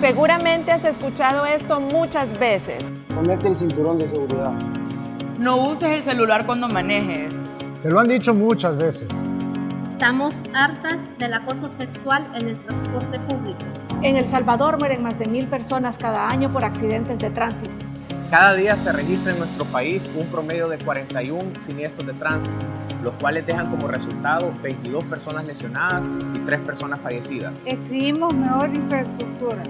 Seguramente has escuchado esto muchas veces. Ponerte el cinturón de seguridad. No uses el celular cuando manejes. Te lo han dicho muchas veces. Estamos hartas del acoso sexual en el transporte público. En El Salvador mueren más de 1,000 personas cada año por accidentes de tránsito. Cada día se registra en nuestro país un promedio de 41 siniestros de tránsito, los cuales dejan como resultado 22 personas lesionadas y 3 personas fallecidas. Exigimos mejor infraestructura,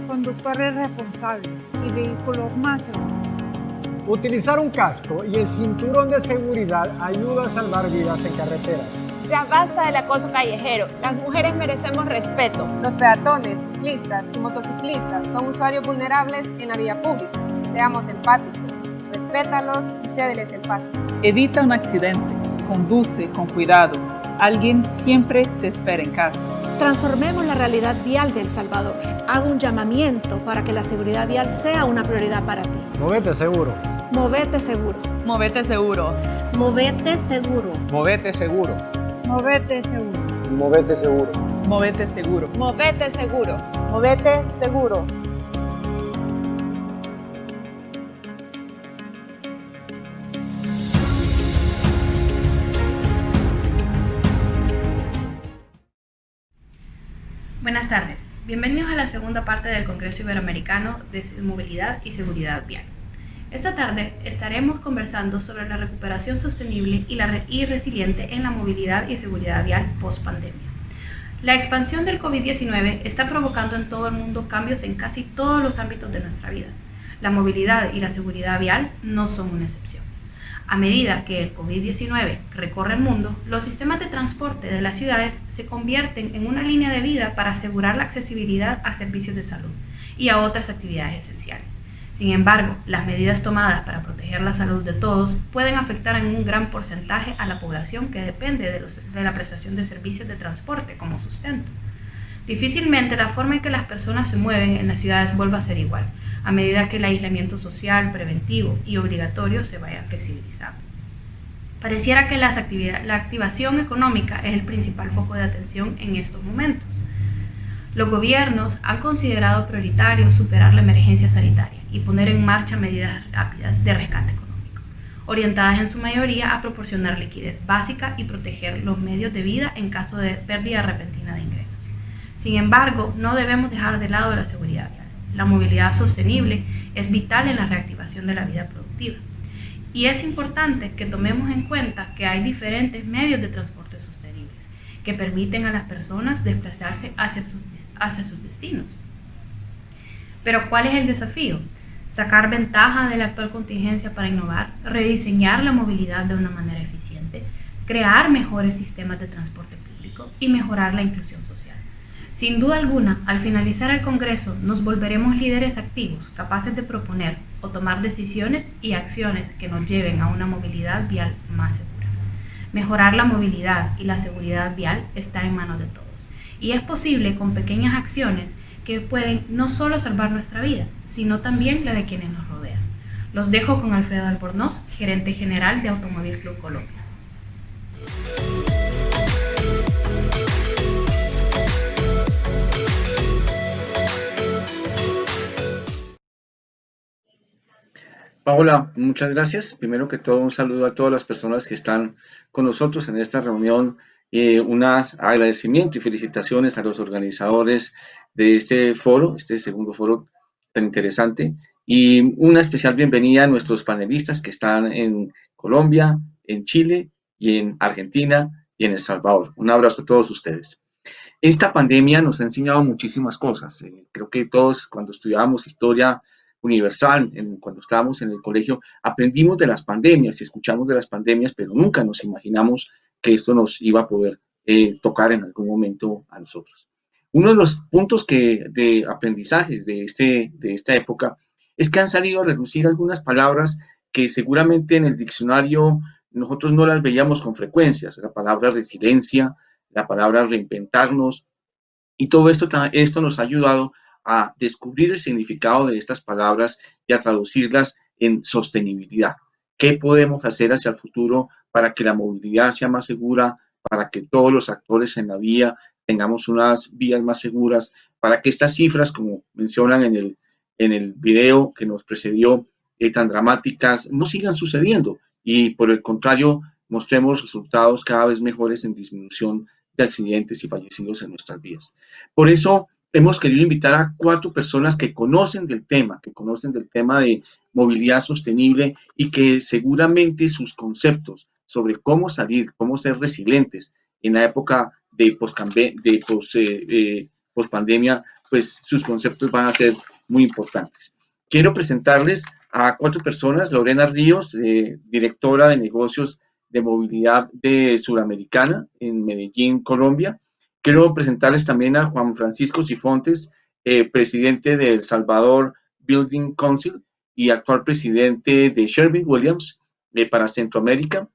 conductores responsables y vehículos más seguros. Utilizar un casco y el cinturón de seguridad ayuda a salvar vidas en carretera. Ya basta del acoso callejero. Las mujeres merecemos respeto. Los peatones, ciclistas y motociclistas son usuarios vulnerables en la vía pública. Seamos empáticos, respétalos y cédeles el paso. Evita un accidente, conduce con cuidado. Alguien siempre te espera en casa. Transformemos la realidad vial de El Salvador. Hago un llamamiento para que la seguridad vial sea una prioridad para ti. Movete seguro. Movete seguro. Movete seguro. Movete seguro. Movete seguro. Movete seguro. Movete seguro. Movete seguro. Movete seguro. Movete seguro. Buenas tardes, bienvenidos a la segunda parte del Congreso Iberoamericano de Movilidad y Seguridad Vial. Esta tarde estaremos conversando sobre la recuperación sostenible y resiliente en la movilidad y seguridad vial post-pandemia. La expansión del COVID-19 está provocando en todo el mundo cambios en casi todos los ámbitos de nuestra vida. La movilidad y la seguridad vial no son una excepción. A medida que el COVID-19 recorre el mundo, los sistemas de transporte de las ciudades se convierten en una línea de vida para asegurar la accesibilidad a servicios de salud y a otras actividades esenciales. Sin embargo, las medidas tomadas para proteger la salud de todos pueden afectar en un gran porcentaje a la población que depende de la prestación de servicios de transporte como sustento. Difícilmente la forma en que las personas se mueven en las ciudades vuelva a ser igual, a medida que el aislamiento social, preventivo y obligatorio se vaya flexibilizando. Pareciera que la activación económica es el principal foco de atención en estos momentos. Los gobiernos han considerado prioritario superar la emergencia sanitaria y poner en marcha medidas rápidas de rescate económico, orientadas en su mayoría a proporcionar liquidez básica y proteger los medios de vida en caso de pérdida repentina de ingresos. Sin embargo, no debemos dejar de lado la seguridad vial. La movilidad sostenible es vital en la reactivación de la vida productiva. Y es importante que tomemos en cuenta que hay diferentes medios de transporte sostenibles que permiten a las personas desplazarse hacia sus destinos. Pero ¿cuál es el desafío? Sacar ventaja de la actual contingencia para innovar, rediseñar la movilidad de una manera eficiente, crear mejores sistemas de transporte público y mejorar la inclusión social. Sin duda alguna, al finalizar el Congreso, nos volveremos líderes activos, capaces de proponer o tomar decisiones y acciones que nos lleven a una movilidad vial más segura. Mejorar la movilidad y la seguridad vial está en manos de todos, y es posible con pequeñas acciones que pueden no solo salvar nuestra vida, sino también la de quienes nos rodean. Los dejo con Alfredo Albornoz, gerente general de Automóvil Club Colombia. Paola, muchas gracias. Primero que todo, un saludo a todas las personas que están con nosotros en esta reunión. Un agradecimiento y felicitaciones a los organizadores de este foro, este segundo foro tan interesante. Y una especial bienvenida a nuestros panelistas que están en Colombia, en Chile y en Argentina y en El Salvador. Un abrazo a todos ustedes. Esta pandemia nos ha enseñado muchísimas cosas. Creo que todos cuando estudiábamos historia universal, cuando estábamos en el colegio, aprendimos de las pandemias y escuchamos de las pandemias, pero nunca nos imaginamos que esto nos iba a poder tocar en algún momento a nosotros. Uno de los puntos de aprendizajes de esta época es que han salido a relucir algunas palabras que seguramente en el diccionario nosotros no las veíamos con frecuencia, la palabra resiliencia, la palabra reinventarnos, y todo esto nos ha ayudado a descubrir el significado de estas palabras y a traducirlas en sostenibilidad. ¿Qué podemos hacer hacia el futuro para que la movilidad sea más segura, para que todos los actores en la vía tengamos unas vías más seguras, para que estas cifras, como mencionan en el video que nos precedió, tan dramáticas, no sigan sucediendo y por el contrario, mostremos resultados cada vez mejores en disminución de accidentes y fallecidos en nuestras vías. Por eso hemos querido invitar a 4 personas que conocen del tema de movilidad sostenible y que seguramente sus conceptos sobre cómo salir, cómo ser resilientes en la época de pospandemia, pues sus conceptos van a ser muy importantes. Quiero presentarles a 4 personas: Lorena Ríos, directora de negocios de movilidad de Suramericana en Medellín, Colombia. Quiero presentarles también a Juan Francisco Cifontes, presidente de El Salvador Building Council y actual presidente de Sherwin-Williams para Centroamérica.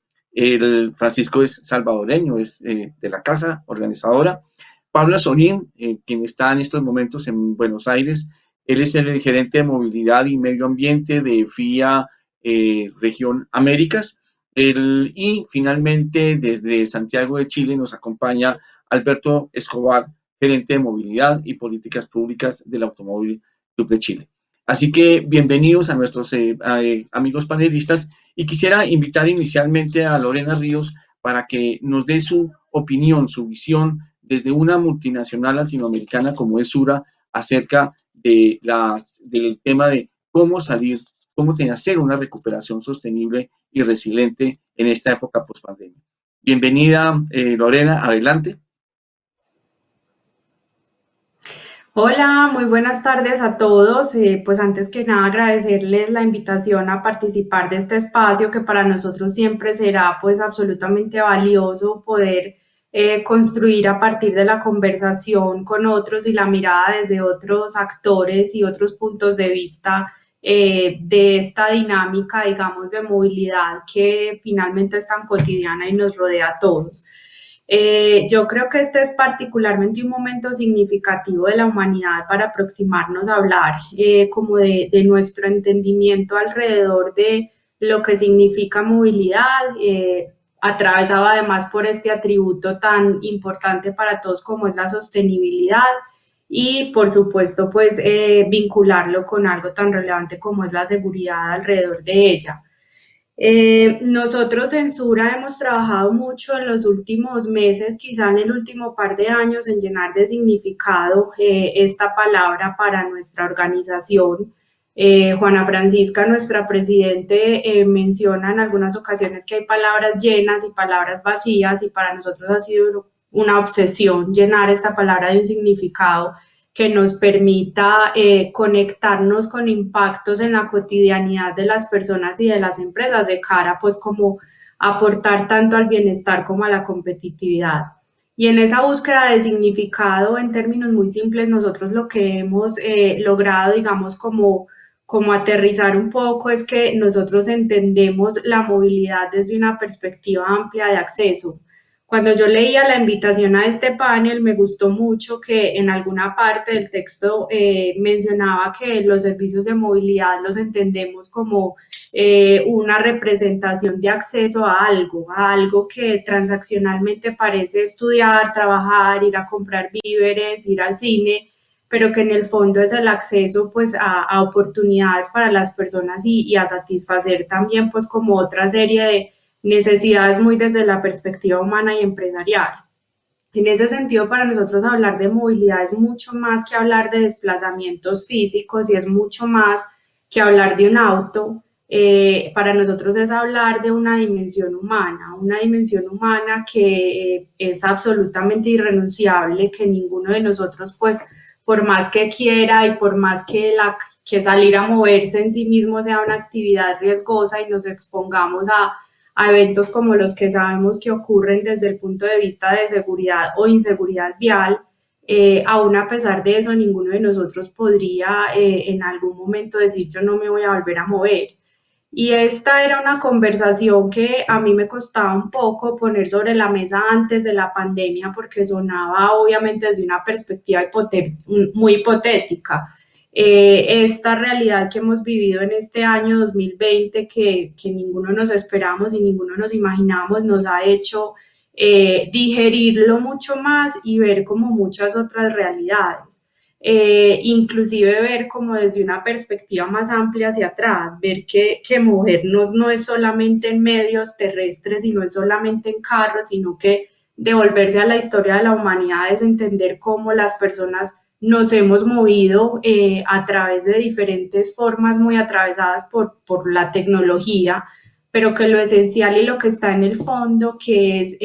Francisco es salvadoreño, es de la casa organizadora. Pablo Sorín, quien está en estos momentos en Buenos Aires, él es el gerente de movilidad y medio ambiente de FIA Región Américas. Y finalmente, desde Santiago de Chile, nos acompaña Alberto Escobar, gerente de movilidad y políticas públicas del Automóvil Club de Chile. Así que bienvenidos a nuestros amigos panelistas, y quisiera invitar inicialmente a Lorena Ríos para que nos dé su opinión, su visión desde una multinacional latinoamericana como es Sura, acerca del tema de cómo hacer una recuperación sostenible y resiliente en esta época post-pandemia. Bienvenida, Lorena, adelante. Hola, muy buenas tardes a todos. Pues antes que nada agradecerles la invitación a participar de este espacio, que para nosotros siempre será pues absolutamente valioso poder construir a partir de la conversación con otros y la mirada desde otros actores y otros puntos de vista de esta dinámica, digamos, de movilidad que finalmente es tan cotidiana y nos rodea a todos. Yo creo que este es particularmente un momento significativo de la humanidad para aproximarnos a hablar como de nuestro entendimiento alrededor de lo que significa movilidad, atravesado además por este atributo tan importante para todos como es la sostenibilidad, y por supuesto pues vincularlo con algo tan relevante como es la seguridad alrededor de ella. Nosotros en Sura hemos trabajado mucho en los últimos meses, quizá en el último par de años, en llenar de significado esta palabra para nuestra organización. Juana Francisca, nuestra presidente, menciona en algunas ocasiones que hay palabras llenas y palabras vacías, y para nosotros ha sido una obsesión llenar esta palabra de un significado que nos permita conectarnos con impactos en la cotidianidad de las personas y de las empresas, de cara pues como aportar tanto al bienestar como a la competitividad. Y en esa búsqueda de significado, en términos muy simples, nosotros lo que hemos logrado, digamos, como aterrizar un poco, es que nosotros entendemos la movilidad desde una perspectiva amplia de acceso. Cuando yo leía la invitación a este panel, me gustó mucho que en alguna parte del texto mencionaba que los servicios de movilidad los entendemos como una representación de acceso a algo que transaccionalmente parece estudiar, trabajar, ir a comprar víveres, ir al cine, pero que en el fondo es el acceso pues a oportunidades para las personas y a satisfacer también pues como otra serie de necesidades muy desde la perspectiva humana y empresarial. En ese sentido, para nosotros hablar de movilidad es mucho más que hablar de desplazamientos físicos, y es mucho más que hablar de un auto. Para nosotros es hablar de una dimensión humana que es absolutamente irrenunciable, que ninguno de nosotros, pues, por más que quiera y por más que salir a moverse en sí mismo sea una actividad riesgosa y nos expongamos a eventos como los que sabemos que ocurren desde el punto de vista de seguridad o inseguridad vial, aún a pesar de eso, ninguno de nosotros podría en algún momento decir yo no me voy a volver a mover. Y esta era una conversación que a mí me costaba un poco poner sobre la mesa antes de la pandemia, porque sonaba obviamente desde una perspectiva muy hipotética. Esta realidad que hemos vivido en este año 2020, que ninguno nos esperamos y ninguno nos imaginábamos, nos ha hecho digerirlo mucho más y ver como muchas otras realidades. Inclusive ver como desde una perspectiva más amplia hacia atrás, ver que movernos no es solamente en medios terrestres y no es solamente en carros, sino que devolverse a la historia de la humanidad es entender cómo las personas nos hemos movido a través de diferentes formas muy atravesadas por la tecnología, pero que lo esencial y lo que está en el fondo, que es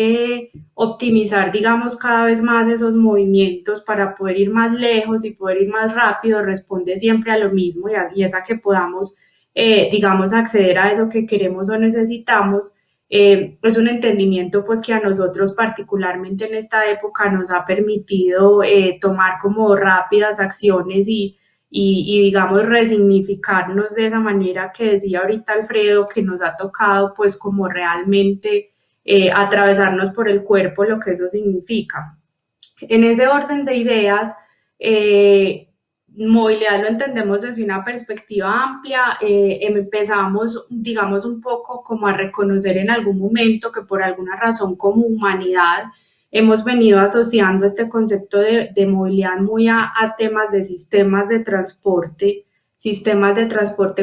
optimizar, digamos, cada vez más esos movimientos para poder ir más lejos y poder ir más rápido, responde siempre a lo mismo y es a que podamos, digamos, acceder a eso que queremos o necesitamos. Es un entendimiento pues que a nosotros particularmente en esta época nos ha permitido tomar como rápidas acciones y digamos resignificarnos de esa manera que decía ahorita Alfredo, que nos ha tocado pues como realmente atravesarnos por el cuerpo lo que eso significa. En ese orden de ideas, movilidad lo entendemos desde una perspectiva amplia, empezamos, digamos, un poco como a reconocer en algún momento que por alguna razón como humanidad hemos venido asociando este concepto de movilidad muy a temas de sistemas de transporte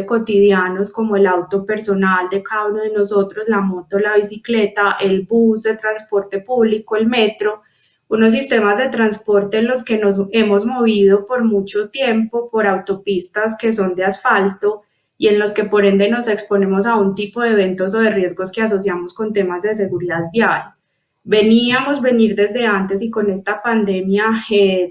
cotidianos como el auto personal de cada uno de nosotros, la moto, la bicicleta, el bus de transporte público, el metro, unos sistemas de transporte en los que nos hemos movido por mucho tiempo por autopistas que son de asfalto y en los que por ende nos exponemos a un tipo de eventos o de riesgos que asociamos con temas de seguridad vial. Venir desde antes y con esta pandemia,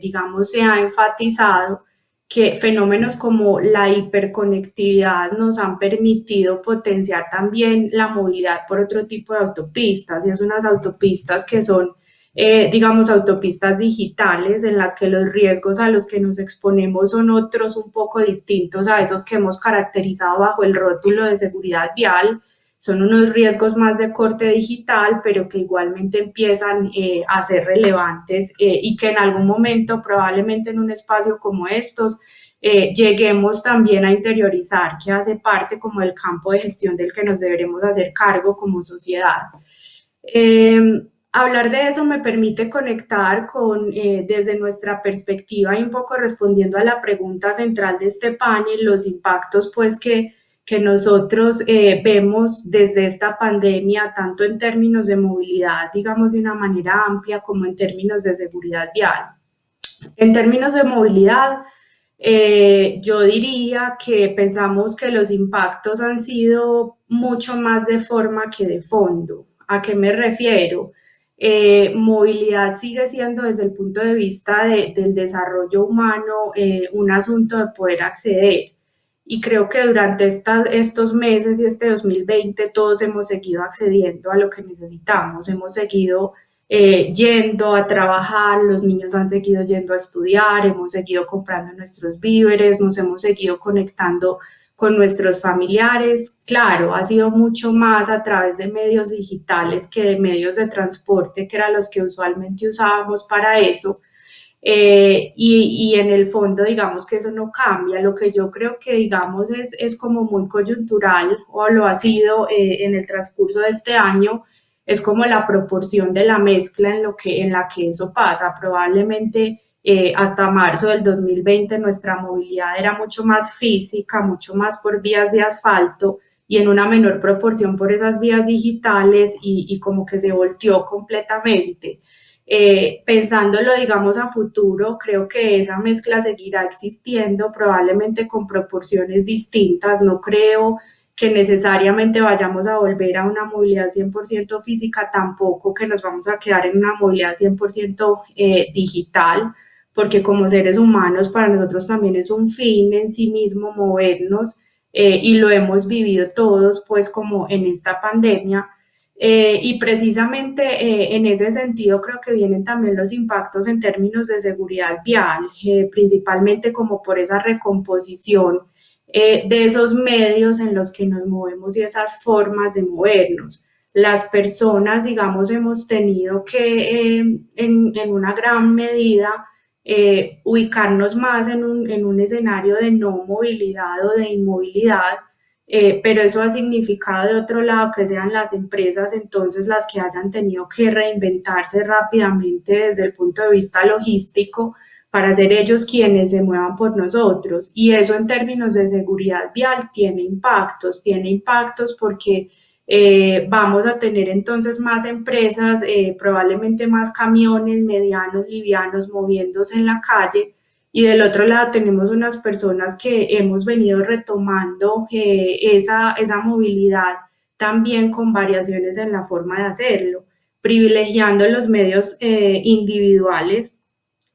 digamos, se ha enfatizado que fenómenos como la hiperconectividad nos han permitido potenciar también la movilidad por otro tipo de autopistas, y es unas autopistas que son digamos, autopistas digitales en las que los riesgos a los que nos exponemos son otros un poco distintos a esos que hemos caracterizado bajo el rótulo de seguridad vial. Son unos riesgos más de corte digital, pero que igualmente empiezan a ser relevantes y que en algún momento, probablemente en un espacio como estos, lleguemos también a interiorizar, que hace parte como del campo de gestión del que nos deberemos hacer cargo como sociedad. Hablar de eso me permite conectar con, desde nuestra perspectiva y un poco respondiendo a la pregunta central de este panel, los impactos pues que nosotros vemos desde esta pandemia, tanto en términos de movilidad, digamos de una manera amplia, como en términos de seguridad vial. En términos de movilidad, yo diría que pensamos que los impactos han sido mucho más de forma que de fondo. ¿A qué me refiero? Movilidad sigue siendo desde el punto de vista del desarrollo humano un asunto de poder acceder, y creo que durante estos meses y este 2020 todos hemos seguido accediendo a lo que necesitamos, hemos seguido yendo a trabajar, los niños han seguido yendo a estudiar, hemos seguido comprando nuestros víveres, nos hemos seguido conectando con nuestros familiares. Claro, ha sido mucho más a través de medios digitales que de medios de transporte, que eran los que usualmente usábamos para eso. Y en el fondo, digamos que eso no cambia. Lo que yo creo que, digamos, es como muy coyuntural, o lo ha sido en el transcurso de este año, es como la proporción de la mezcla en la que eso pasa. Probablemente hasta marzo del 2020 nuestra movilidad era mucho más física, mucho más por vías de asfalto y en una menor proporción por esas vías digitales y como que se volteó completamente. Pensándolo, digamos, a futuro, creo que esa mezcla seguirá existiendo, probablemente con proporciones distintas. No creo que necesariamente vayamos a volver a una movilidad 100% física, tampoco que nos vamos a quedar en una movilidad 100% digital, porque como seres humanos para nosotros también es un fin en sí mismo movernos y lo hemos vivido todos pues como en esta pandemia. Y precisamente en ese sentido creo que vienen también los impactos en términos de seguridad vial, principalmente como por esa recomposición de esos medios en los que nos movemos y esas formas de movernos. Las personas, digamos, hemos tenido que en una gran medida ubicarnos más en un escenario de no movilidad o de inmovilidad, pero eso ha significado de otro lado que sean las empresas entonces las que hayan tenido que reinventarse rápidamente desde el punto de vista logístico para ser ellos quienes se muevan por nosotros. Y eso en términos de seguridad vial tiene impactos porque vamos a tener entonces más empresas, probablemente más camiones medianos, livianos moviéndose en la calle. Y del otro lado tenemos unas personas que hemos venido retomando esa movilidad también con variaciones en la forma de hacerlo, privilegiando los medios individuales.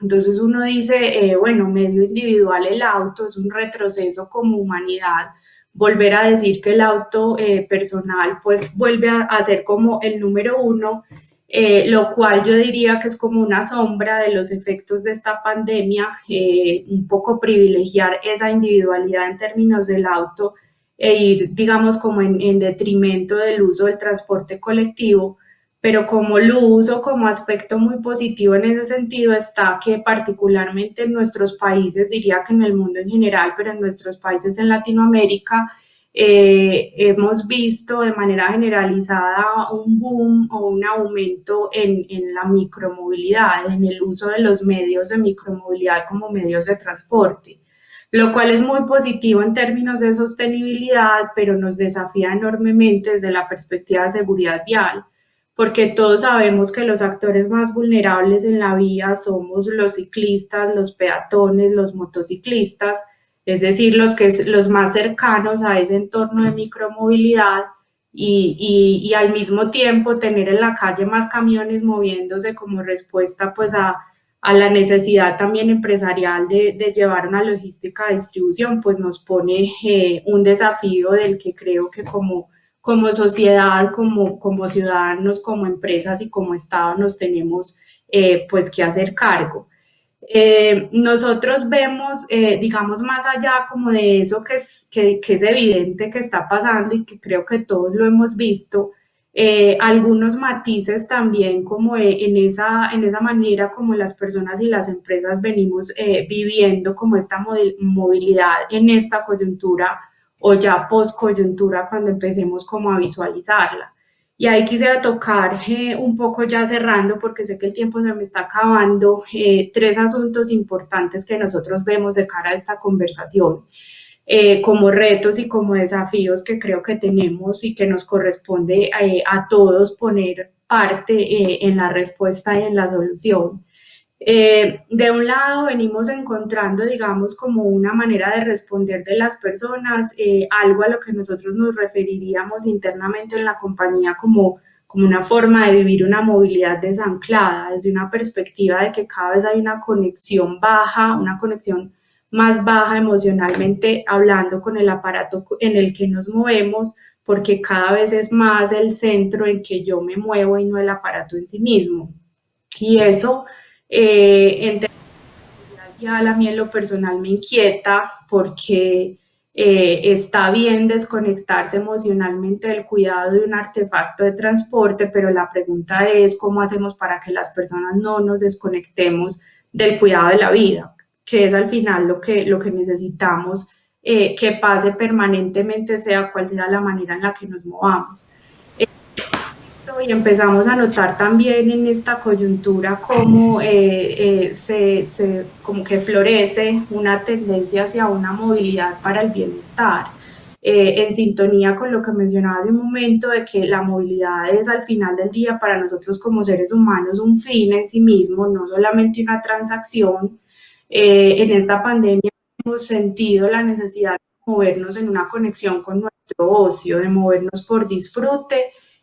Entonces uno dice, bueno, medio individual el auto es un retroceso como humanidad, volver a decir que el auto personal pues vuelve a ser como el número uno, lo cual yo diría que es como una sombra de los efectos de esta pandemia, un poco privilegiar esa individualidad en términos del auto e ir, digamos, como en detrimento del uso del transporte colectivo, pero como luz o como aspecto muy positivo en ese sentido está que particularmente en nuestros países, diría que en el mundo en general, pero en nuestros países en Latinoamérica, hemos visto de manera generalizada un boom o un aumento en la micromovilidad, en el uso de los medios de micromovilidad como medios de transporte, lo cual es muy positivo en términos de sostenibilidad, pero nos desafía enormemente desde la perspectiva de seguridad vial, porque todos sabemos que los actores más vulnerables en la vía somos los ciclistas, los peatones, los motociclistas, es decir, los más cercanos a ese entorno de micromovilidad y al mismo tiempo tener en la calle más camiones moviéndose como respuesta pues a la necesidad también empresarial de llevar una logística de distribución, pues nos pone un desafío del que creo que como sociedad, como ciudadanos, como empresas y como Estado nos tenemos pues que hacer cargo. Nosotros vemos, digamos, más allá como de eso que es evidente que está pasando y que creo que todos lo hemos visto, algunos matices también como en esa manera como las personas y las empresas venimos viviendo como esta movilidad en esta coyuntura o ya post-coyuntura cuando empecemos como a visualizarla. Y ahí quisiera tocar un poco ya cerrando, porque sé que el tiempo se me está acabando, tres asuntos importantes que nosotros vemos de cara a esta conversación, como retos y como desafíos que creo que tenemos y que nos corresponde a todos poner parte en la respuesta y en la solución. De un lado venimos encontrando, digamos, como una manera de responder de las personas, algo a lo que nosotros nos referiríamos internamente en la compañía como una forma de vivir una movilidad desanclada, desde una perspectiva de que cada vez hay una conexión baja, una conexión más baja emocionalmente hablando con el aparato en el que nos movemos, porque cada vez es más el centro en que yo me muevo y no el aparato en sí mismo. Y eso en términos de seguridad, a mí en lo personal me inquieta porque está bien desconectarse emocionalmente del cuidado de un artefacto de transporte, pero la pregunta es cómo hacemos para que las personas no nos desconectemos del cuidado de la vida, que es al final lo que necesitamos que pase permanentemente, sea cual sea la manera en la que nos movamos. Y empezamos a notar también en esta coyuntura cómo como que florece una tendencia hacia una movilidad para el bienestar, en sintonía con lo que mencionaba hace un momento de que la movilidad es al final del día para nosotros como seres humanos un fin en sí mismo, no solamente una transacción. En esta pandemia hemos sentido la necesidad de movernos en una conexión con nuestro ocio, de movernos por disfrute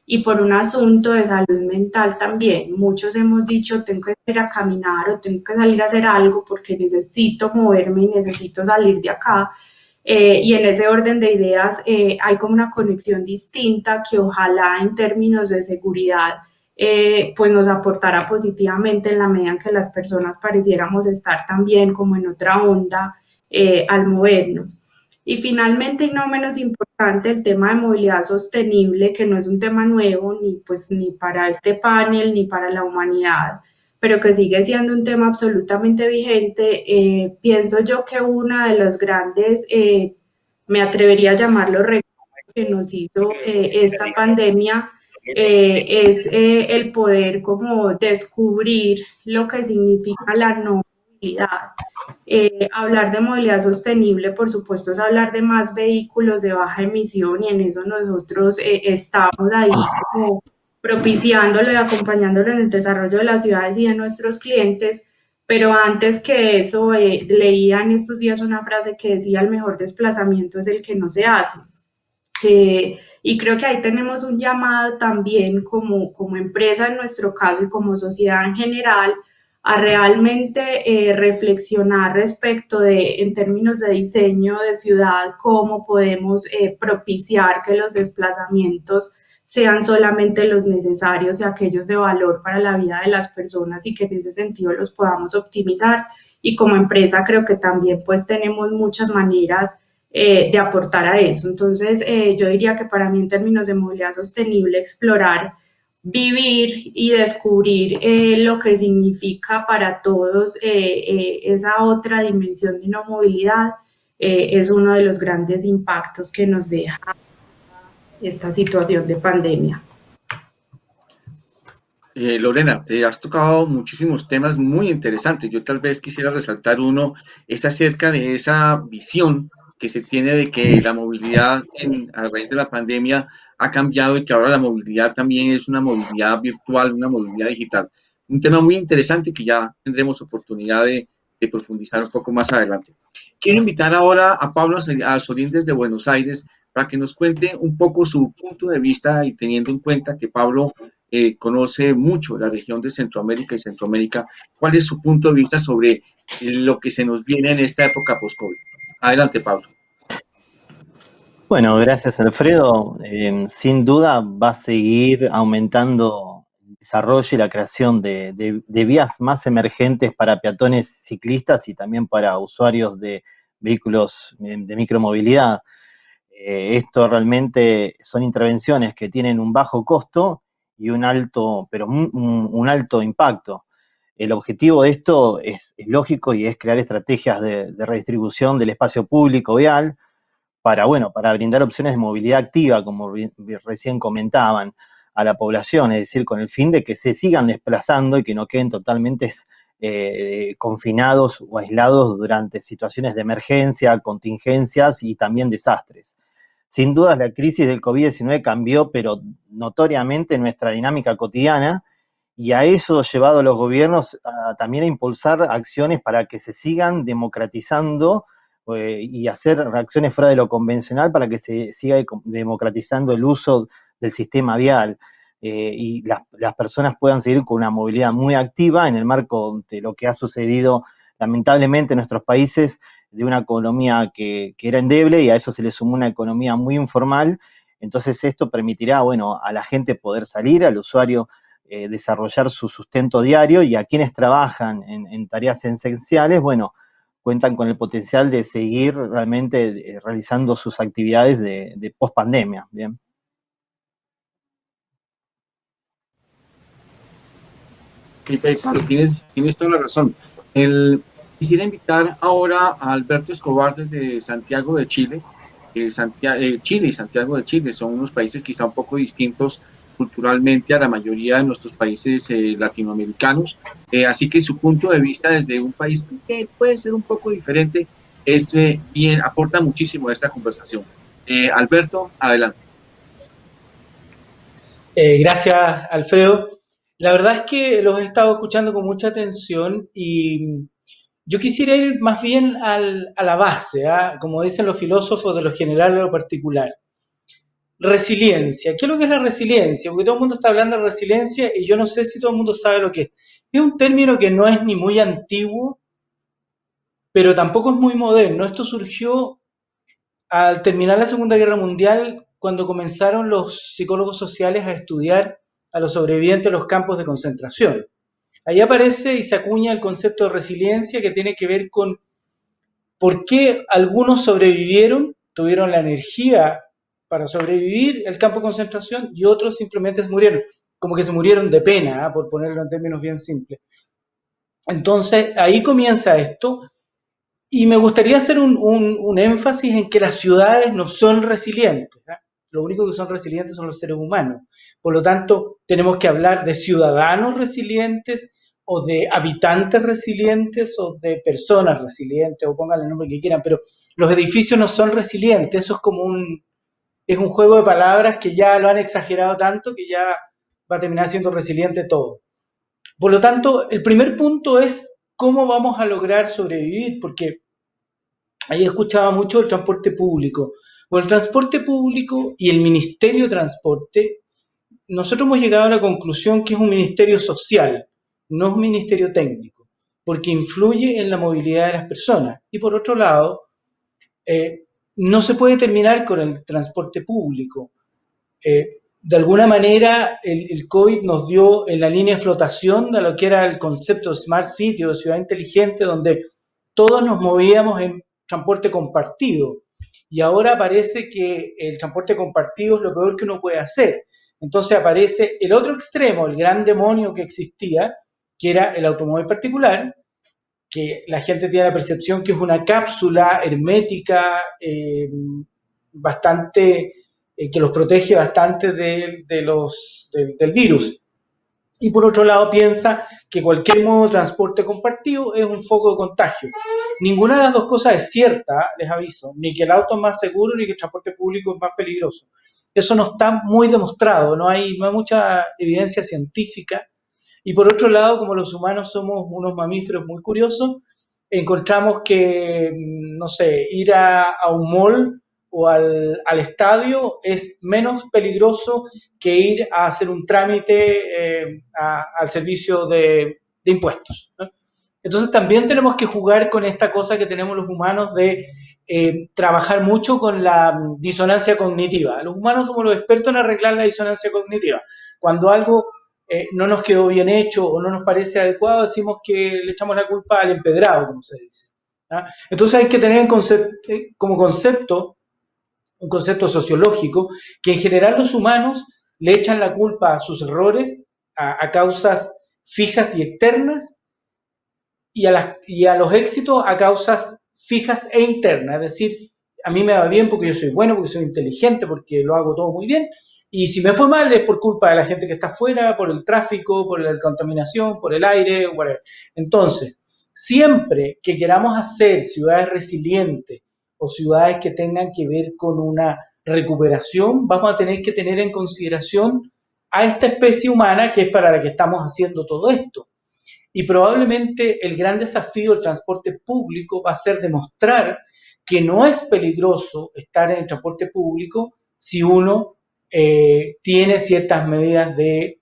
y por un asunto de salud mental también. Muchos hemos dicho, tengo que salir a caminar o tengo que salir a hacer algo porque necesito moverme y necesito salir de acá. Y en ese orden de ideas hay como una conexión distinta que ojalá en términos de seguridad pues nos aportara positivamente en la medida en que las personas pareciéramos estar también como en otra onda al movernos. Y finalmente, y no menos importante, el tema de movilidad sostenible, que no es un tema nuevo ni para este panel ni para la humanidad, pero que sigue siendo un tema absolutamente vigente. Pienso yo que una de los grandes, me atrevería a llamarlo regalos que nos hizo esta pandemia es el poder como descubrir lo que significa la no movilidad. Hablar de movilidad sostenible, por supuesto, es hablar de más vehículos de baja emisión y en eso nosotros estamos ahí como propiciándolo y acompañándolo en el desarrollo de las ciudades y de nuestros clientes. Pero antes que eso, leía en estos días una frase que decía: el mejor desplazamiento es el que no se hace. Y creo que ahí tenemos un llamado también como empresa en nuestro caso y como sociedad en general a realmente reflexionar respecto de, en términos de diseño de ciudad, cómo podemos propiciar que los desplazamientos sean solamente los necesarios y aquellos de valor para la vida de las personas y que en ese sentido los podamos optimizar. Y como empresa creo que también pues tenemos muchas maneras de aportar a eso. Entonces yo diría que para mí en términos de movilidad sostenible, explorar, vivir y descubrir lo que significa para todos esa otra dimensión de no movilidad es uno de los grandes impactos que nos deja esta situación de pandemia. Lorena, te has tocado muchísimos temas muy interesantes. Yo tal vez quisiera resaltar uno, es acerca de esa visión que se tiene de que la movilidad a raíz de la pandemia ha cambiado y que ahora la movilidad también es una movilidad virtual, una movilidad digital. Un tema muy interesante que ya tendremos oportunidad de profundizar un poco más adelante. Quiero invitar ahora a Pablo Azorín desde Buenos Aires para que nos cuente un poco su punto de vista y teniendo en cuenta que Pablo conoce mucho la región de Centroamérica y Centroamérica. ¿Cuál es su punto de vista sobre lo que se nos viene en esta época post-COVID? Adelante, Pablo. Bueno, gracias, Alfredo. Sin duda va a seguir aumentando el desarrollo y la creación de vías más emergentes para peatones, ciclistas y también para usuarios de vehículos de micromovilidad. Esto realmente son intervenciones que tienen un bajo costo y un alto impacto. El objetivo de esto es lógico y es crear estrategias de redistribución del espacio público vial para brindar opciones de movilidad activa, como recién comentaban, a la población, es decir, con el fin de que se sigan desplazando y que no queden totalmente confinados o aislados durante situaciones de emergencia, contingencias y también desastres. Sin duda la crisis del COVID-19 cambió, pero notoriamente, nuestra dinámica cotidiana, y a eso ha llevado a los gobiernos también a impulsar acciones para que se sigan democratizando y hacer reacciones fuera de lo convencional para que se siga democratizando el uso del sistema vial y las personas puedan seguir con una movilidad muy activa en el marco de lo que ha sucedido lamentablemente en nuestros países, de una economía que era endeble y a eso se le sumó una economía muy informal. Entonces esto permitirá, a la gente poder salir, al usuario desarrollar su sustento diario, y a quienes trabajan en tareas esenciales, cuentan con el potencial de seguir realmente realizando sus actividades de post-pandemia. Bien. Sí, Pablo, tienes toda la razón. Quisiera invitar ahora a Alberto Escobar desde Santiago de Chile. Chile y Santiago de Chile son unos países quizá un poco distintos culturalmente a la mayoría de nuestros países latinoamericanos, así que su punto de vista desde un país que puede ser un poco diferente aporta muchísimo a esta conversación. Alberto, adelante. Gracias, Alfredo. La verdad es que los he estado escuchando con mucha atención y yo quisiera ir más bien a la base, como dicen los filósofos, de lo general a lo particular. Resiliencia. ¿Qué es lo que es la resiliencia? Porque todo el mundo está hablando de resiliencia y yo no sé si todo el mundo sabe lo que es. Es un término que no es ni muy antiguo, pero tampoco es muy moderno. Esto surgió al terminar la Segunda Guerra Mundial, cuando comenzaron los psicólogos sociales a estudiar a los sobrevivientes de los campos de concentración. Ahí aparece y se acuña el concepto de resiliencia, que tiene que ver con por qué algunos sobrevivieron, tuvieron la energía para sobrevivir el campo de concentración, y otros simplemente se murieron, como que se murieron de pena, por ponerlo en términos bien simples. Entonces, ahí comienza esto, y me gustaría hacer un énfasis en que las ciudades no son resilientes. lo único que son resilientes son los seres humanos. Por lo tanto, tenemos que hablar de ciudadanos resilientes, o de habitantes resilientes, o de personas resilientes, o pónganle el nombre que quieran, pero los edificios no son resilientes. Eso es como es un juego de palabras que ya lo han exagerado tanto que ya va a terminar siendo resiliente todo. Por lo tanto, el primer punto es cómo vamos a lograr sobrevivir, porque ahí escuchaba mucho el transporte público. Bueno, el transporte público y el Ministerio de Transporte, nosotros hemos llegado a la conclusión que es un ministerio social, no es un ministerio técnico, porque influye en la movilidad de las personas. Y por otro lado, no se puede terminar con el transporte público. De alguna manera, el COVID nos dio en la línea de flotación de lo que era el concepto de Smart City o de ciudad inteligente, donde todos nos movíamos en transporte compartido. Y ahora parece que el transporte compartido es lo peor que uno puede hacer. Entonces aparece el otro extremo, el gran demonio que existía, que era el automóvil particular, que la gente tiene la percepción que es una cápsula hermética bastante, que los protege bastante del virus. Y por otro lado piensa que cualquier modo de transporte compartido es un foco de contagio. Ninguna de las dos cosas es cierta, les aviso, ni que el auto es más seguro ni que el transporte público es más peligroso. Eso no está muy demostrado, no hay mucha evidencia científica. Y por otro lado, como los humanos somos unos mamíferos muy curiosos, encontramos que, no sé, ir a un mall o al estadio es menos peligroso que ir a hacer un trámite al servicio de impuestos, ¿no? Entonces también tenemos que jugar con esta cosa que tenemos los humanos de trabajar mucho con la disonancia cognitiva. Los humanos somos los expertos en arreglar la disonancia cognitiva. Cuando algo no nos quedó bien hecho o no nos parece adecuado, decimos que le echamos la culpa al empedrado, como se dice, ¿ah? Entonces hay que tener como concepto, un concepto sociológico, que en general los humanos le echan la culpa a sus errores, a causas fijas y externas, y a los éxitos a causas fijas e internas. Es decir, a mí me va bien porque yo soy bueno, porque soy inteligente, porque lo hago todo muy bien, y si me fue mal es por culpa de la gente que está afuera, por el tráfico, por la contaminación, por el aire, whatever. Entonces, siempre que queramos hacer ciudades resilientes o ciudades que tengan que ver con una recuperación, vamos a tener que tener en consideración a esta especie humana que es para la que estamos haciendo todo esto. Y probablemente el gran desafío del transporte público va a ser demostrar que no es peligroso estar en el transporte público si uno tiene ciertas medidas de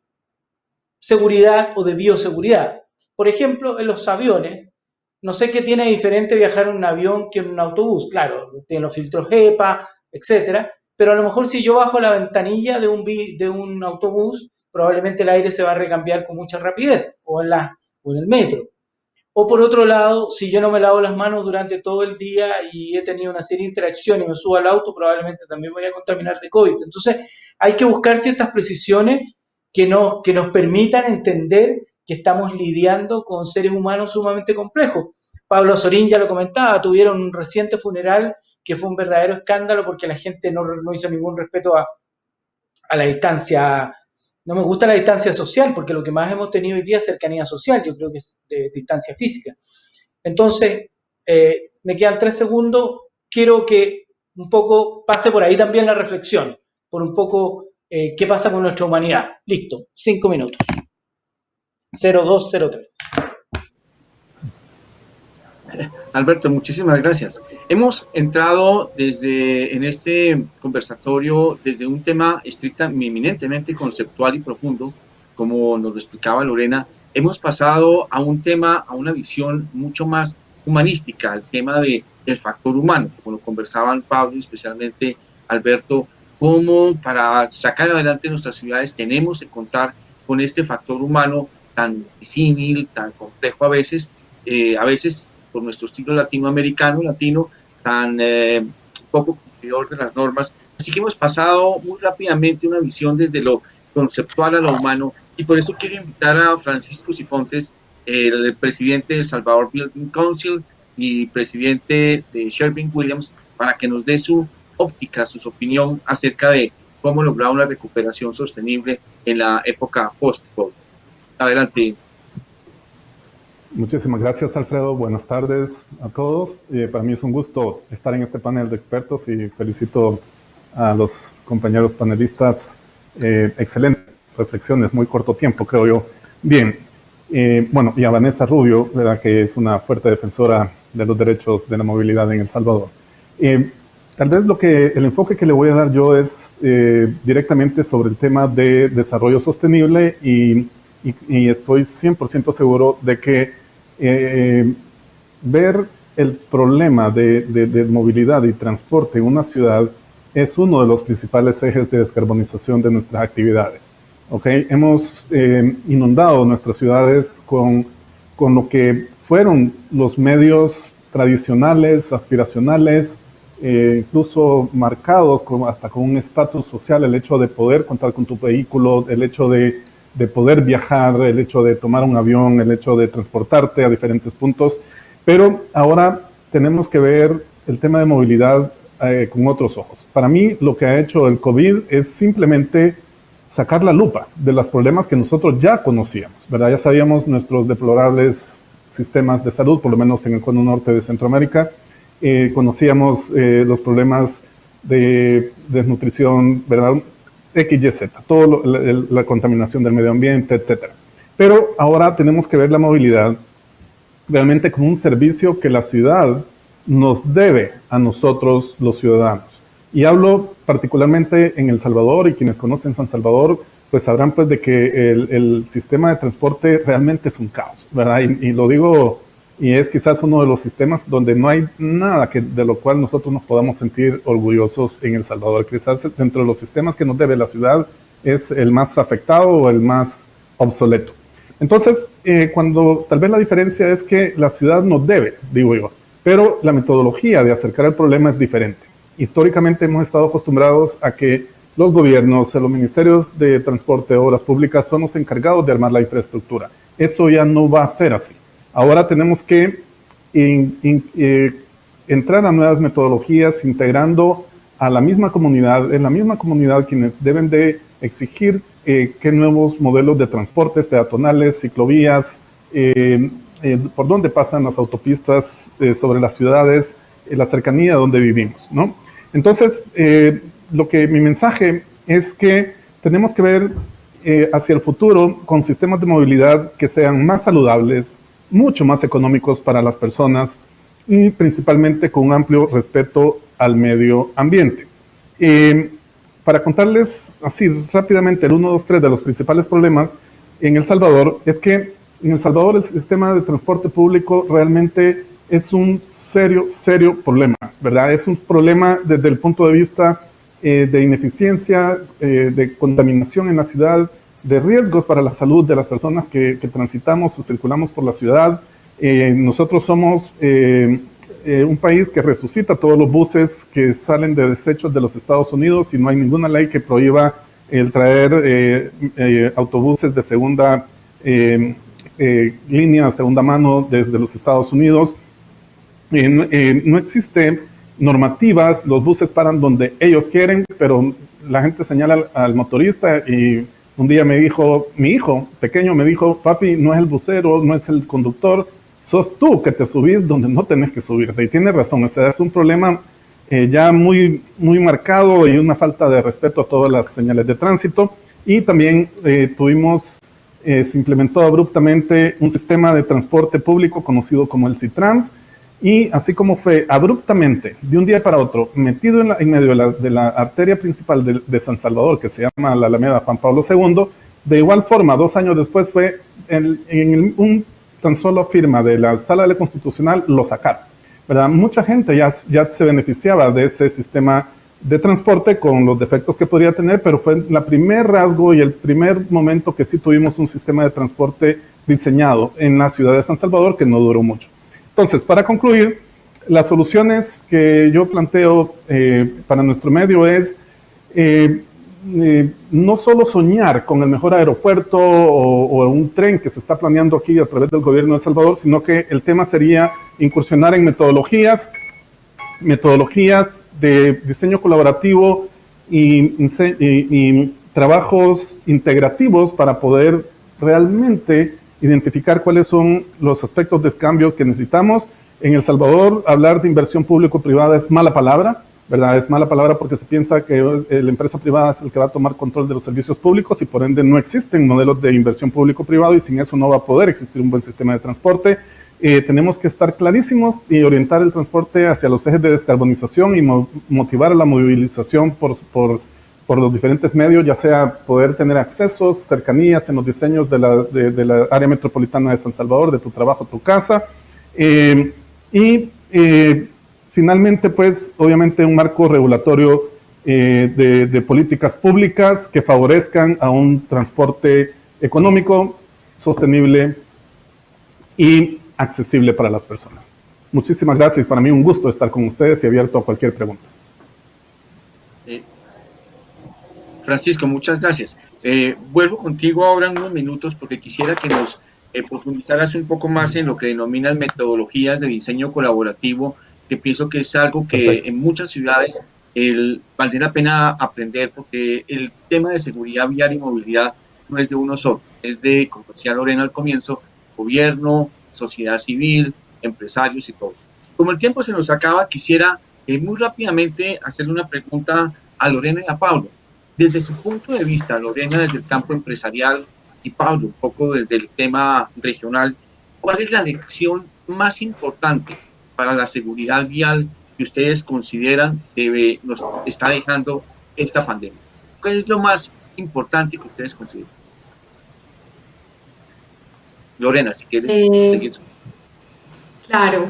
seguridad o de bioseguridad. Por ejemplo, en los aviones, no sé qué tiene diferente viajar en un avión que en un autobús. Claro, tiene los filtros HEPA, etcétera, pero a lo mejor si yo bajo la ventanilla de un autobús, probablemente el aire se va a recambiar con mucha rapidez, o en el metro. O por otro lado, si yo no me lavo las manos durante todo el día y he tenido una serie de interacciones y me subo al auto, probablemente también voy a contaminar de COVID. Entonces, hay que buscar ciertas precisiones que nos permitan entender que estamos lidiando con seres humanos sumamente complejos. Pablo Sorín ya lo comentaba, tuvieron un reciente funeral que fue un verdadero escándalo porque la gente no hizo ningún respeto a la distancia. No me gusta la distancia social, porque lo que más hemos tenido hoy día es cercanía social, yo creo que es de distancia física. Entonces, me quedan 3 segundos, quiero que un poco pase por ahí también la reflexión, por un poco qué pasa con nuestra humanidad. Listo, 5 minutos. 0203. Alberto, muchísimas gracias. Hemos entrado en este conversatorio desde un tema eminentemente conceptual y profundo, como nos lo explicaba Lorena. Hemos pasado a un tema, a una visión mucho más humanística, al tema del factor humano, como lo conversaban Pablo y especialmente Alberto, cómo para sacar adelante nuestras ciudades tenemos que contar con este factor humano tan disímil, tan complejo a veces por nuestro estilo latino, tan poco cumplidor de las normas. Así que hemos pasado muy rápidamente una visión desde lo conceptual a lo humano, y por eso quiero invitar a Francisco Sifontes, el presidente del Salvador Building Council y presidente de Sherwin-Williams, para que nos dé su óptica, su opinión acerca de cómo lograr una recuperación sostenible en la época post-COVID. Adelante. Muchísimas gracias, Alfredo. Buenas tardes a todos. Para mí es un gusto estar en este panel de expertos y felicito a los compañeros panelistas. Excelentes reflexiones, muy corto tiempo, creo yo. Bien, bueno, y a Vanessa Rubio, ¿verdad?, que es una fuerte defensora de los derechos de la movilidad en El Salvador. Tal vez el enfoque que le voy a dar yo es directamente sobre el tema de desarrollo sostenible y estoy 100% seguro de que ver el problema de movilidad y transporte en una ciudad es uno de los principales ejes de descarbonización de nuestras actividades. ¿Okay? Hemos inundado nuestras ciudades con lo que fueron los medios tradicionales, aspiracionales, incluso marcados hasta con un estatus social, el hecho de poder contar con tu vehículo, el hecho de poder viajar, el hecho de tomar un avión, el hecho de transportarte a diferentes puntos. Pero ahora tenemos que ver el tema de movilidad con otros ojos. Para mí, lo que ha hecho el COVID es simplemente sacar la lupa de los problemas que nosotros ya conocíamos, ¿verdad? Ya sabíamos nuestros deplorables sistemas de salud, por lo menos en el cono norte de Centroamérica. Conocíamos los problemas de desnutrición, ¿verdad?, XYZ, toda la contaminación del medio ambiente, etc. Pero ahora tenemos que ver la movilidad realmente como un servicio que la ciudad nos debe a nosotros, los ciudadanos. Y hablo particularmente en El Salvador, y quienes conocen San Salvador, pues sabrán pues de que el sistema de transporte realmente es un caos, ¿verdad? Y lo digo, y es quizás uno de los sistemas donde no hay nada de lo cual nosotros nos podamos sentir orgullosos en El Salvador. Quizás dentro de los sistemas que nos debe la ciudad es el más afectado o el más obsoleto. Entonces, cuando tal vez la diferencia es que la ciudad nos debe, digo yo, pero la metodología de acercar el problema es diferente. Históricamente hemos estado acostumbrados a que los gobiernos, los ministerios de transporte, obras públicas, son los encargados de armar la infraestructura. Eso ya no va a ser así. Ahora tenemos que entrar a nuevas metodologías, integrando a la misma comunidad, en la misma comunidad quienes deben de exigir qué nuevos modelos de transportes peatonales, ciclovías, por dónde pasan las autopistas sobre las ciudades, la cercanía donde vivimos, ¿no? Entonces, mi mensaje es que tenemos que ver hacia el futuro con sistemas de movilidad que sean más saludables, mucho más económicos para las personas y principalmente con un amplio respeto al medio ambiente. Para contarles así rápidamente el 1, 2, 3 de los principales problemas en El Salvador, es que en El Salvador el sistema de transporte público realmente es un serio problema, ¿verdad? Es un problema desde el punto de vista de ineficiencia, de contaminación en la ciudad, de riesgos para la salud de las personas que transitamos o circulamos por la ciudad. Nosotros somos un país que resucita todos los buses que salen de desechos de los Estados Unidos y no hay ninguna ley que prohíba el traer autobuses de segunda línea, segunda mano desde los Estados Unidos. No existe normativas, los buses paran donde ellos quieren, pero la gente señala al motorista y un día me dijo, mi hijo pequeño me dijo, papi, no es el busero, no es el conductor, sos tú que te subís donde no tenés que subirte. Y tiene razón, o sea, es un problema ya muy marcado y una falta de respeto a todas las señales de tránsito. Y también se implementó abruptamente un sistema de transporte público conocido como el CITRANS, y así como fue abruptamente, de un día para otro, metido en medio de la arteria principal de San Salvador, que se llama la Alameda Juan Pablo II, de igual forma, 2 años después fue un tan solo firma de la Sala de la Constitucional, lo sacaron, ¿verdad? Mucha gente ya se beneficiaba de ese sistema de transporte con los defectos que podría tener, pero fue el primer rasgo y el primer momento que sí tuvimos un sistema de transporte diseñado en la ciudad de San Salvador, que no duró mucho. Entonces, para concluir, las soluciones que yo planteo para nuestro medio es no solo soñar con el mejor aeropuerto o un tren que se está planeando aquí a través del gobierno de El Salvador, sino que el tema sería incursionar en metodologías de diseño colaborativo y trabajos integrativos para poder realmente identificar cuáles son los aspectos de cambio que necesitamos. En El Salvador, hablar de inversión público-privada es mala palabra, ¿verdad? Es mala palabra porque se piensa que la empresa privada es el que va a tomar control de los servicios públicos y por ende no existen modelos de inversión público-privado y sin eso no va a poder existir un buen sistema de transporte. Tenemos que estar clarísimos y orientar el transporte hacia los ejes de descarbonización y motivar a la movilización por los diferentes medios, ya sea poder tener accesos, cercanías en los diseños de la área metropolitana de San Salvador, de tu trabajo, tu casa. Finalmente, pues, obviamente un marco regulatorio de políticas públicas que favorezcan a un transporte económico, sostenible y accesible para las personas. Muchísimas gracias. Para mí un gusto estar con ustedes y abierto a cualquier pregunta. Francisco, muchas gracias. Vuelvo contigo ahora en unos minutos porque quisiera que nos profundizaras un poco más en lo que denominas metodologías de diseño colaborativo, que pienso que es algo que en muchas ciudades valdría la pena aprender, porque el tema de seguridad vial y movilidad no es de uno solo, es de, como decía Lorena al comienzo, gobierno, sociedad civil, empresarios y todos. Como el tiempo se nos acaba, quisiera muy rápidamente hacerle una pregunta a Lorena y a Pablo. Desde su punto de vista, Lorena desde el campo empresarial y Pablo un poco desde el tema regional, ¿cuál es la lección más importante para la seguridad vial que ustedes consideran que nos está dejando esta pandemia? ¿Cuál es lo más importante que ustedes consideran? Lorena, si quieres seguir. Claro.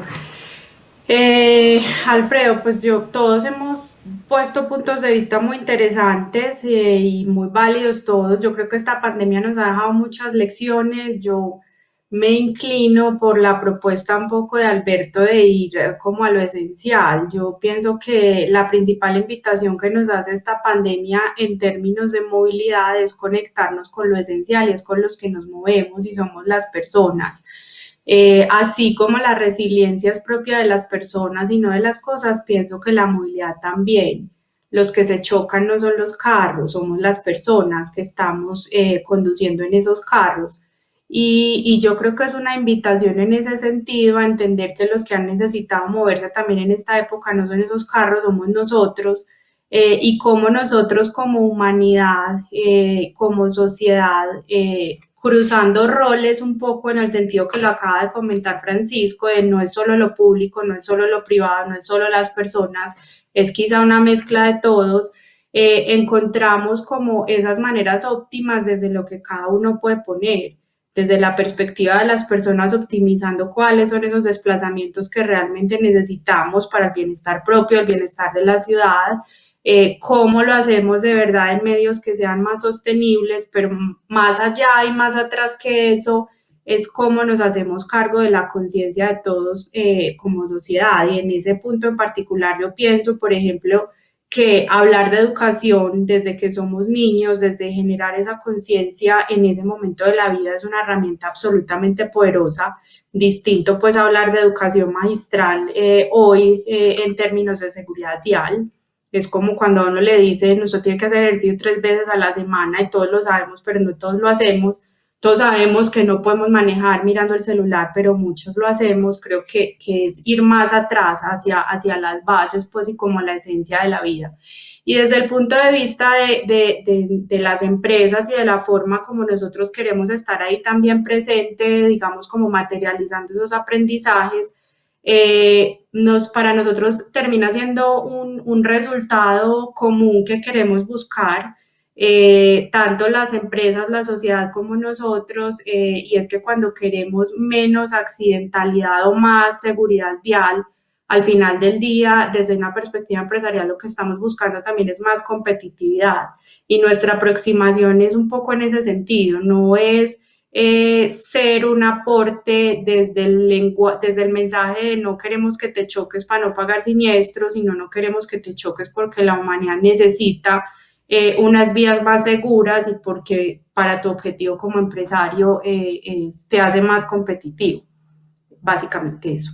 Alfredo, pues todos hemos puesto puntos de vista muy interesantes y muy válidos todos. Yo creo que esta pandemia nos ha dejado muchas lecciones. Yo me inclino por la propuesta un poco de Alberto de ir como a lo esencial. Yo pienso que la principal invitación que nos hace esta pandemia en términos de movilidad es conectarnos con lo esencial, y es con los que nos movemos y somos las personas. Así como la resiliencia es propia de las personas y no de las cosas, pienso que la movilidad también. Los que se chocan no son los carros, somos las personas que estamos conduciendo en esos carros. Y yo creo que es una invitación en ese sentido a entender que los que han necesitado moverse también en esta época no son esos carros, somos nosotros, y cómo nosotros como humanidad, como sociedad, cruzando roles un poco en el sentido que lo acaba de comentar Francisco, de no es solo lo público, no es solo lo privado, no es solo las personas, es quizá una mezcla de todos, encontramos como esas maneras óptimas desde lo que cada uno puede poner, desde la perspectiva de las personas optimizando cuáles son esos desplazamientos que realmente necesitamos para el bienestar propio, el bienestar de la ciudad, cómo lo hacemos de verdad en medios que sean más sostenibles, pero más allá y más atrás que eso es cómo nos hacemos cargo de la conciencia de todos como sociedad. Y en ese punto en particular yo pienso, por ejemplo, que hablar de educación desde que somos niños, desde generar esa conciencia en ese momento de la vida es una herramienta absolutamente poderosa, distinto pues a hablar de educación magistral hoy en términos de seguridad vial. Es como cuando a uno le dicen, usted tiene que hacer ejercicio 3 veces a la semana y todos lo sabemos, pero no todos lo hacemos. Todos sabemos que no podemos manejar mirando el celular, pero muchos lo hacemos. Creo que es ir más atrás hacia las bases pues, y como la esencia de la vida. Y desde el punto de vista de las empresas y de la forma como nosotros queremos estar ahí también presente, digamos como materializando esos aprendizajes, para nosotros termina siendo un resultado común que queremos buscar, tanto las empresas, la sociedad como nosotros, y es que cuando queremos menos accidentalidad o más seguridad vial, al final del día, desde una perspectiva empresarial, lo que estamos buscando también es más competitividad, y nuestra aproximación es un poco en ese sentido, no es ser un aporte desde el mensaje de no queremos que te choques para no pagar siniestros, sino no queremos que te choques porque la humanidad necesita unas vías más seguras y porque para tu objetivo como empresario te hace más competitivo. Básicamente eso.